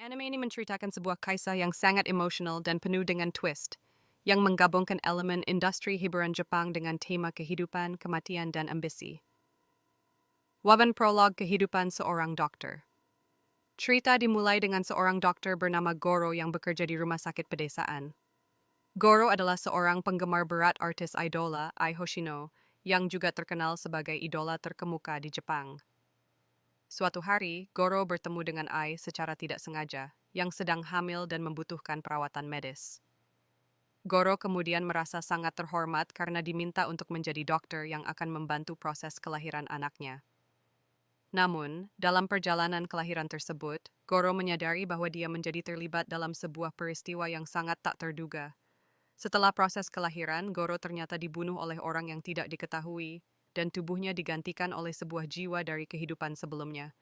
Anime ini menceritakan sebuah kisah yang sangat emosional dan penuh dengan twist, yang menggabungkan elemen industri hiburan Jepang dengan tema kehidupan, kematian, dan ambisi. Waban prolog kehidupan seorang dokter. Cerita dimulai dengan seorang dokter bernama Goro yang bekerja di rumah sakit pedesaan. Goro adalah seorang penggemar berat artis idola, Ai Hoshino, yang juga terkenal sebagai idola terkemuka di Jepang. Suatu hari, Goro bertemu dengan Ai secara tidak sengaja, yang sedang hamil dan membutuhkan perawatan medis. Goro kemudian merasa sangat terhormat karena diminta untuk menjadi dokter yang akan membantu proses kelahiran anaknya. Namun, dalam perjalanan kelahiran tersebut, Goro menyadari bahwa dia menjadi terlibat dalam sebuah peristiwa yang sangat tak terduga. Setelah proses kelahiran, Goro ternyata dibunuh oleh orang yang tidak diketahui, dan tubuhnya digantikan oleh sebuah jiwa dari kehidupan sebelumnya.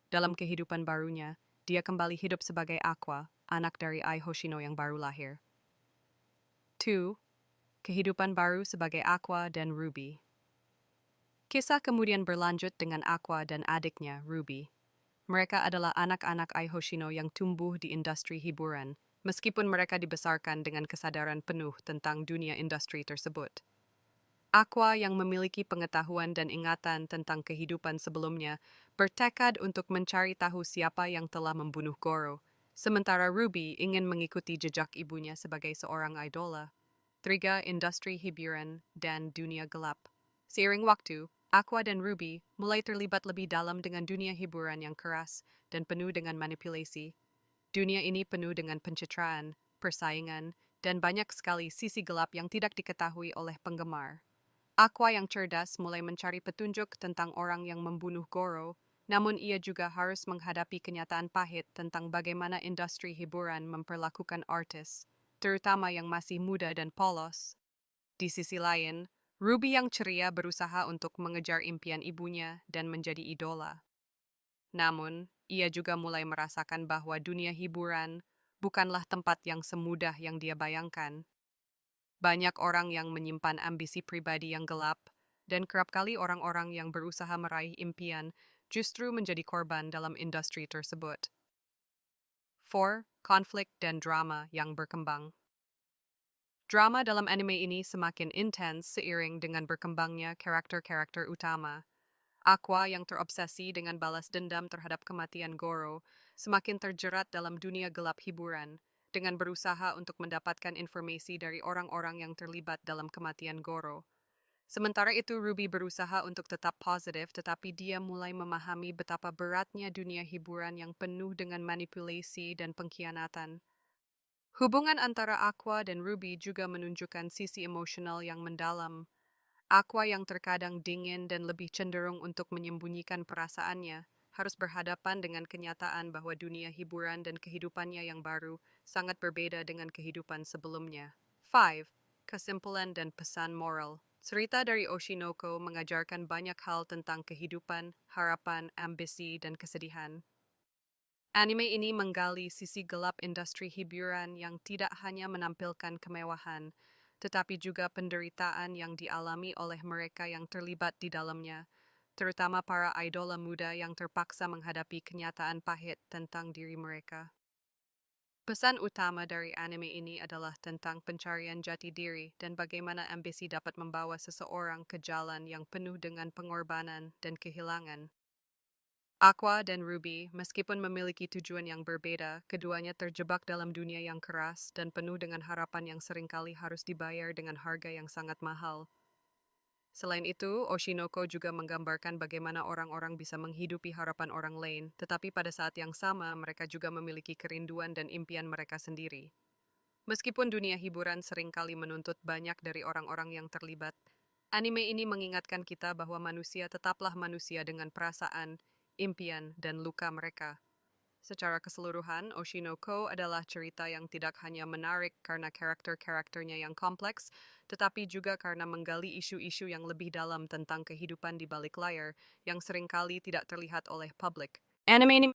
Dalam kehidupan barunya, dia kembali hidup sebagai Aqua, anak dari Ai Hoshino yang baru lahir. 2. Kehidupan baru sebagai Aqua dan Ruby. Kisah kemudian berlanjut dengan Aqua dan adiknya, Ruby. Mereka adalah anak-anak Ai Hoshino yang tumbuh di industri hiburan, meskipun mereka dibesarkan dengan kesadaran penuh tentang dunia industri tersebut. Aqua yang memiliki pengetahuan dan ingatan tentang kehidupan sebelumnya bertekad untuk mencari tahu siapa yang telah membunuh Goro, sementara Ruby ingin mengikuti jejak ibunya sebagai seorang idola. 3. Industri hiburan dan dunia gelap. Seiring waktu, Aqua dan Ruby mulai terlibat lebih dalam dengan dunia hiburan yang keras dan penuh dengan manipulasi. Dunia ini penuh dengan pencitraan, persaingan, dan banyak sekali sisi gelap yang tidak diketahui oleh penggemar. Aqua yang cerdas mulai mencari petunjuk tentang orang yang membunuh Goro, namun ia juga harus menghadapi kenyataan pahit tentang bagaimana industri hiburan memperlakukan artis, terutama yang masih muda dan polos. Di sisi lain, Ruby yang ceria berusaha untuk mengejar impian ibunya dan menjadi idola. Namun, ia juga mulai merasakan bahwa dunia hiburan bukanlah tempat yang semudah yang dia bayangkan. Banyak orang yang menyimpan ambisi pribadi yang gelap, dan kerap kali orang-orang yang berusaha meraih impian justru menjadi korban dalam industri tersebut. 4. Konflik dan drama yang berkembang. Drama dalam anime ini semakin intens seiring dengan berkembangnya karakter-karakter utama. Aqua yang terobsesi dengan balas dendam terhadap kematian Goro semakin terjerat dalam dunia gelap hiburan dengan berusaha untuk mendapatkan informasi dari orang-orang yang terlibat dalam kematian Goro. Sementara itu Ruby berusaha untuk tetap positif tetapi dia mulai memahami betapa beratnya dunia hiburan yang penuh dengan manipulasi dan pengkhianatan. Hubungan antara Aqua dan Ruby juga menunjukkan sisi emosional yang mendalam. Aqua yang terkadang dingin dan lebih cenderung untuk menyembunyikan perasaannya, harus berhadapan dengan kenyataan bahwa dunia hiburan dan kehidupannya yang baru sangat berbeda dengan kehidupan sebelumnya. 5. Kesimpulan dan pesan moral. Cerita dari Oshinoko mengajarkan banyak hal tentang kehidupan, harapan, ambisi, dan kesedihan. Anime ini menggali sisi gelap industri hiburan yang tidak hanya menampilkan kemewahan, tetapi juga penderitaan yang dialami oleh mereka yang terlibat di dalamnya, terutama para idola muda yang terpaksa menghadapi kenyataan pahit tentang diri mereka. Pesan utama dari anime ini adalah tentang pencarian jati diri dan bagaimana ambisi dapat membawa seseorang ke jalan yang penuh dengan pengorbanan dan kehilangan. Aqua dan Ruby, meskipun memiliki tujuan yang berbeda, keduanya terjebak dalam dunia yang keras dan penuh dengan harapan yang seringkali harus dibayar dengan harga yang sangat mahal. Selain itu, Oshinoko juga menggambarkan bagaimana orang-orang bisa menghidupi harapan orang lain, tetapi pada saat yang sama mereka juga memiliki kerinduan dan impian mereka sendiri. Meskipun dunia hiburan seringkali menuntut banyak dari orang-orang yang terlibat, anime ini mengingatkan kita bahwa manusia tetaplah manusia dengan perasaan, impian, dan luka mereka. Secara keseluruhan, Oshinoko adalah cerita yang tidak hanya menarik karena karakter-karakternya yang kompleks, tetapi juga karena menggali isu-isu yang lebih dalam tentang kehidupan di balik layar yang seringkali tidak terlihat oleh publik. Anime ini